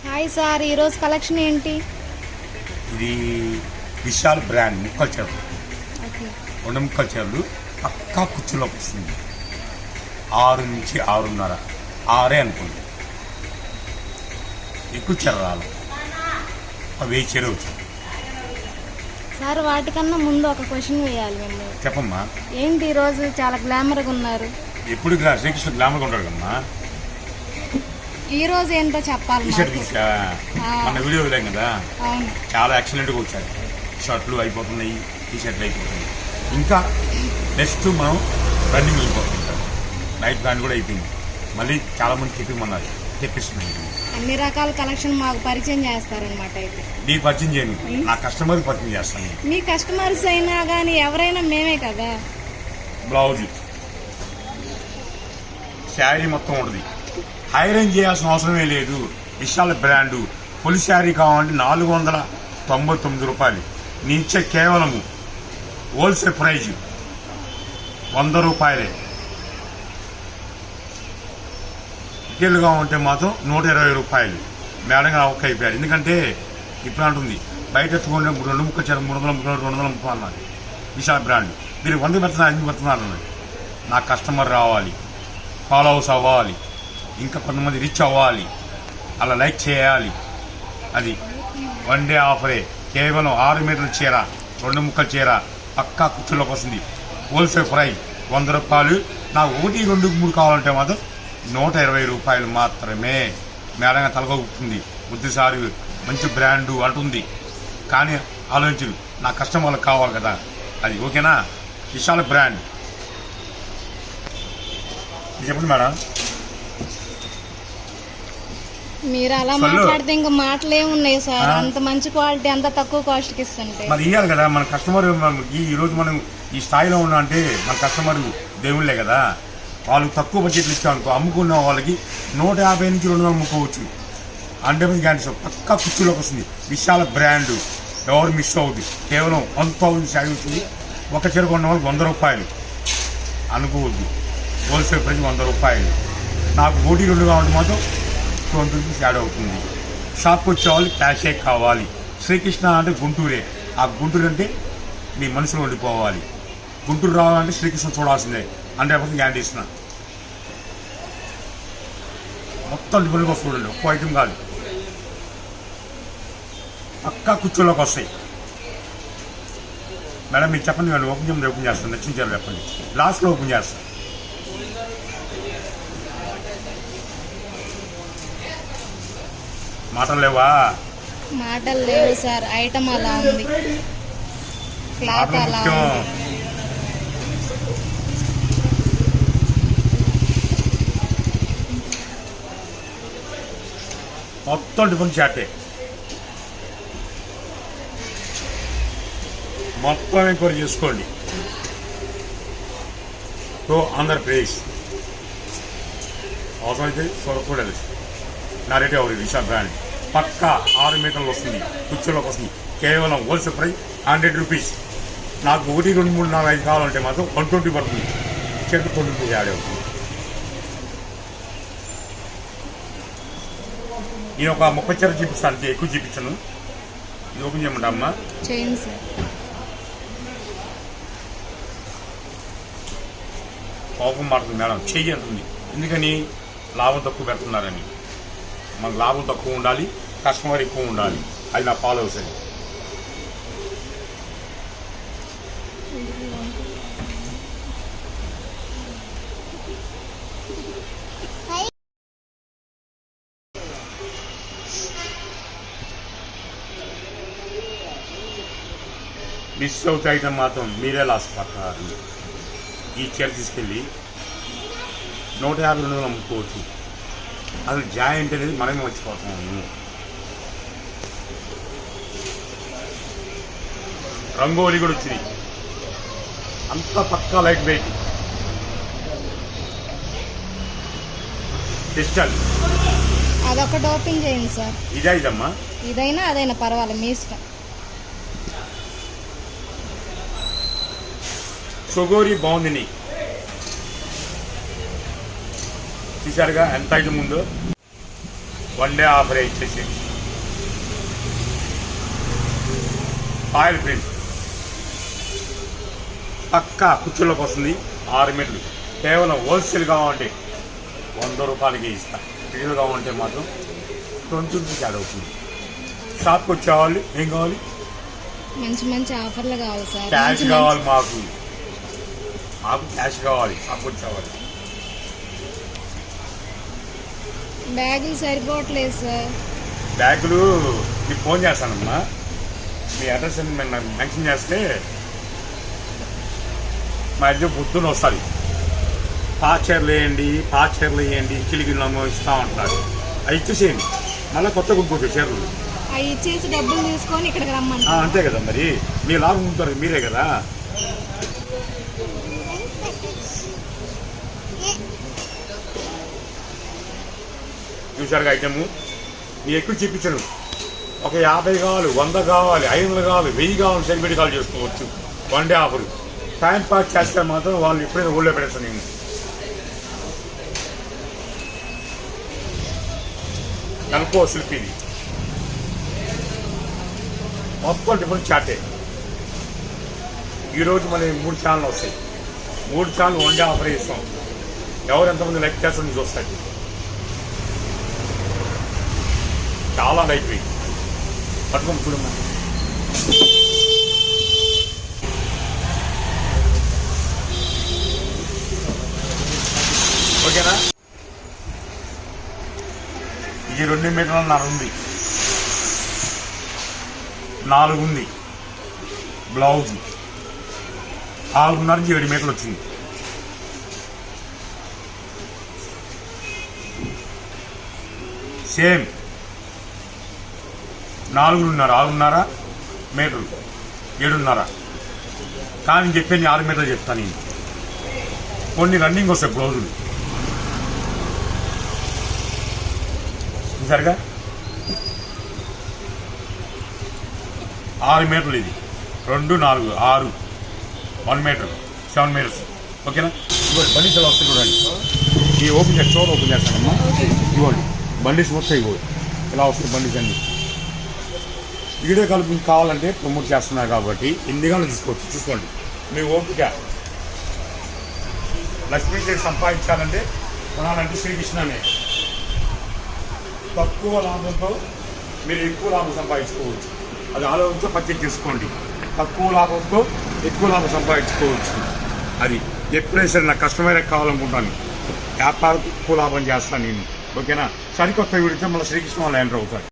Hi sir, ఈరోజు collection ఏంటి? ఇది విశాల్ బ్రాండ్ ముక్కల చీరలు. ఓకే. 2 ముక్కల చీరలు పక్కా కుర్చీలోకి వస్తుంది. 6 నుంచి 6:30, 6 అనుకోండి. ఎక్కువ చీర రాలి 1000 చీర వచ్చింది. సార్, వాటికన్నా ముందు ఒక క్వశ్చన్ వేయాలి మేము. చెప్పమ్మా. ఏంటి ఈరోజు చాలా గ్లామర్గా ఉన్నారు? ఎప్పుడు శ్రీకృష్ణ గ్లామర్గా ఉంటాడు కదమ్మా. ఈ రోజు ఏంటో చెప్పాలి టీషర్ట్ మాకు. తీసా మన వీడియో వదిలేం కదా, అవును. చాలా ఎక్సలెంట్గా వచ్చాయి. షర్ట్లు అయిపోతున్నాయి, టీషర్ట్లు అయిపోతున్నాయి. ఇంకా నెక్స్ట్ మనం రన్నింగ్ వెళ్ళిపోతుంటాం. నైట్ బ్యాండ్ కూడా అయిపోయింది. మళ్ళీ చాలా మంది తెప్పిమన్నారు, తెప్పిస్తున్నాయి. అన్ని రకాల కలెక్షన్ మాకు పరిచయం చేస్తారనమాట. అయితే నీకు పరిచయం చేయను, నా కస్టమర్కి పరిచయం చేస్తాను. మీ కస్టమర్స్ అయినా కానీ ఎవరైనా మేమే కదా. బ్లౌజ్, శారీ మొత్తం ఉంటుంది. ఐరన్ చేయాల్సిన అవసరమే లేదు. విశాల బ్రాండు ఫుల్ శారీ కావాలంటే 499 రూపాయలు. నీ ఇచ్చే కేవలము హోల్సేల్ ప్రైజ్ 100 రూపాయలే. రిటైల్గా ఉంటే మాత్రం 120 రూపాయలు. మేడం గారు ఒక్క అయిపోయారు. ఎందుకంటే ఇప్పుడు అంటుంది బయట ఎత్తుకుంటే 2 ముక్కలు చీర 330 అన్నది విశాల బ్రాండ్. మీరు 100 పెడుతున్నారు, 5 పెడుతున్నారు అన్నది. నా కస్టమర్ రావాలి, ఫాలో హౌస్ అవ్వాలి, ఇంకా కొంతమంది రిచ్ అవ్వాలి, అలా లైక్ చేయాలి. అది 1 డే ఆఫరే. కేవలం 6 మీటర్ల చీర, 2 ముక్కల చీర పక్కా కుర్చీలోకి వస్తుంది. హోల్సేల్ ప్రైస్ 100 రూపాయలు. నాకు 1, 2, 3 కావాలంటే మాత్రం 120 రూపాయలు మాత్రమే. మేడంగా తలగొక్కుతుంది. బుద్ధిసారి మంచి బ్రాండు అంటుంది, కానీ ఆలోచించు, నా కస్టమర్లకు కావాలి కదా. అది ఓకేనా? విశాల బ్రాండ్. చెప్పండి మేడం. మీరు అలా మాట్లాడితే ఇంకా మాటలే ఉన్నాయి సార్. అంత మంచి క్వాలిటీ అంత తక్కువ కాస్ట్కి ఇస్తుంటే మరి ఇవ్వాలి కదా. మన కస్టమర్ ఈ రోజు మనం ఈ స్థాయిలో ఉన్నా అంటే మన కస్టమర్ దేవుళ్ళే కదా. వాళ్ళు తక్కువ బడ్జెట్లు ఇచ్చామనుకో, అమ్ముకున్న వాళ్ళకి 150 నుంచి 200 అమ్ముకోవచ్చు. 100% గ్యారెంటీ. పక్కా కుర్చీలోకి వస్తుంది. విశాల బ్రాండ్. ఎవరు మిస్ అవుతుంది. కేవలం 1000 శారీ వచ్చింది. ఒక చీర కొన్న వాళ్ళకి 100 రూపాయలు అనుకోవద్దు. హోల్సేల్ ప్రైస్ 100 రూపాయలు. నాకు 1, 2 కావాలంటే మాత్రం 20 రూపీస్ యాడ్ అవుతుంది. షాప్కి వచ్చే వాళ్ళు క్యాషే కావాలి. శ్రీకృష్ణ అంటే గుంటూరే. ఆ గుంటూరు అంటే మీ మనసులో ఉండిపోవాలి. గుంటూరు రావాలంటే శ్రీకృష్ణ చూడాల్సిందే. 100% గ్యారెంటీ ఇస్తున్నా. మొత్తం డిఫరెంట్గా చూడండి, ఒక్క ఐటమ్ కాదు. పక్కా కుర్చీలోకి వస్తాయి. మేడం మీరు చెప్పండి, నేను ఓపెన్ చేయమని ఓపెన్ చేస్తాను. నచ్చించారు చెప్పండి, లాస్ట్లో ఓపెన్ చేస్తాను. మాటలు లేవా? మాటలు లేవు సార్. ఐటమ్ అలా ఉంది, క్లాత్ అలా ఉంది. మొత్తం డిఫరెంట్ చాటే. మొత్తం ఎంక్వైరీ చేసుకోండి. సో ఆంధ్రప్రదేశ్ అవసరమైతే చూడకూడదు. నా రేటే అవుతుంది. విశాల్ బ్రాండ్ పక్కా 6 మీటర్లు వస్తుంది. కుర్చీలోకి వస్తుంది. కేవలం హోల్సేల్ ప్రైస్ 100 రూపీస్. నాకు 1, 2, 3, 4, 5 కావాలంటే మాత్రం 120 పడుతుంది. చెట్టు 20 రూపీస్ యాడ్ అవుతుంది. నేను ఒక 30 చీర చూపిస్తాను, ఎక్కువ చూపించను. ఇది ఓపెన్ చేయమంటా అమ్మా? చేయండి సార్. కోపం మారుతుంది మేడం, చెయ్యి అంటుంది. ఎందుకని? లాభం తక్కువ పెడుతున్నారని. మనకు లాభం తక్కువ ఉండాలి, కస్టమర్ ఎక్కువ ఉండాలి. అది నా ఫాలో అవుతుంది. మిస్ అవుతాయి అయితే మాత్రం మీరే లాస్ పడతారు. ఈ చీర తీసుకెళ్ళి 150, 200 అమ్ముకోవచ్చు. అసలు జాయింట్ అనేది మనమే మర్చిపోతాము. రంగోలి కూడా వచ్చింది. అంత పక్కా లైట్ వెయిట్ క్రిస్టల్. అదొకటి ఓపెన్ చేయండి సార్. ఇదమ్మా, ఇదైనా అదైనా పర్వాలేదు, మీ ఇష్టం. షొగోరి బాగుంది. చూసారుగా ఎంత ఐటమ్ ఉందో. 1 డే ఆఫర్ ఇచ్చేసి ఆయిల్ ప్రింట్ పక్కా కుర్చీలోకి వస్తుంది 6 మీటర్లు కేవలం హోల్సేల్ కావాలంటే 100 రూపాయలకి ఇస్తా. రిటైల్ కావాలంటే మాత్రం 20 రూపీస్ యాడ్ అవుతుంది. షాప్కి వచ్చేవాళ్ళు ఏం కావాలి? మంచి మంచి ఆఫర్లు కావాలి సార్. క్యాష్ కావాలి మాకు క్యాష్ కావాలి. షాప్కి వచ్చేవాళ్ళు బ్యాగులు సరిపోవట్లేదు సార్. బ్యాగులు మీకు ఫోన్ చేస్తానమ్మా. మీ అడ్రస్ నాకు మెన్షన్ చేస్తే మా ఇంట్లో పొద్దున్న వస్తుంది. పాచర్లు వేయండి చిలిగిళ్ళము ఇస్తా ఉంటారు. అవి ఇచ్చేసేయండి. మళ్ళీ కొత్త కొనుక్కోవచ్చు చీరలు. అవి ఇచ్చేసి డబ్బులు తీసుకొని ఇక్కడికి రమ్మంట. అంతే కదా మరి. మీ లాభం ఉంటారు మీరే కదా. చూసారుగా ఐటము. మీరు ఎక్కువ చెప్పించను. ఒక 50 కావాలి, 100 కావాలి, 500 కావాలి, 1000 కావాలి, సెలబ్రిటీ కాల్ చేసుకోవచ్చు. 1 డే ఆఫర్. టైం పాస్ చేస్తే మాత్రం వాళ్ళు ఎప్పుడైనా ఊళ్ళో పెడతాను నేను. నలుకో శిల్పిది మొత్తం డిఫరెంట్ చాటే. ఈరోజు మన 3 ఛానల్ వస్తాయి. 3 ఛానల్ 1 డే ఆఫర్ ఇస్తాం. ఎవరు ఎంతమంది లైక్ చేస్తారో నీకు వస్తాయి. చాలా లైట్ వెయిట్ పట్టుకొని చూడమ్మా. ఓకేనా? ఈ 2 మీటర్ల ఉంది, 4 ఉంది. బ్లౌజ్ 6.5 నుంచి 7 మీటర్లు వచ్చింది. సేమ్ 4.5 6.5 మీటర్లు 7.5. కానీ చెప్పేది 6 మీటర్లు చెప్తాను నేను. కొన్ని రన్నింగ్ వస్తాయి బ్లౌజులు. చూసారుగా 6 మీటర్లు. ఇది 2 4 6 1 మీటర్ 7 మీటర్స్. ఓకేనా? ఇవ్వండి బండిస్ ఎలా వస్తాయి చూడండి. ఈ ఓపెన్ చేసి చోర ఓపెన్ చేస్తానమ్మా. ఇవ్వండి బండిస్ మొత్తం ఇవ్వండి. ఇలా వస్తాయి బండిస్ అన్ని. వీడియో కాల్ మీకు కావాలంటే ప్రమోట్ చేస్తున్నారు కాబట్టి ఎన్ని గంటలు తీసుకోవచ్చు. చూసుకోండి మీ ఓపిక. లక్ష్మీదేవి సంపాదించాలంటే కొనాలంటే శ్రీకృష్ణనే. తక్కువ లాభంతో మీరు ఎక్కువ లాభం సంపాదించుకోవచ్చు. అది ఆలోచించి పర్చేజ్ చేసుకోండి. తక్కువ లాభంతో ఎక్కువ లాభం సంపాదించుకోవచ్చు. అది ఎప్పుడైనా సరే నాకు కస్టమర్ కావాలనుకుంటాను. వ్యాపారం ఎక్కువ లాభం చేస్తాను నేను. ఓకేనా? సరికొత్త వీడితే మళ్ళీ శ్రీకృష్ణ వాళ్ళు ఎంటర్ అవుతారు.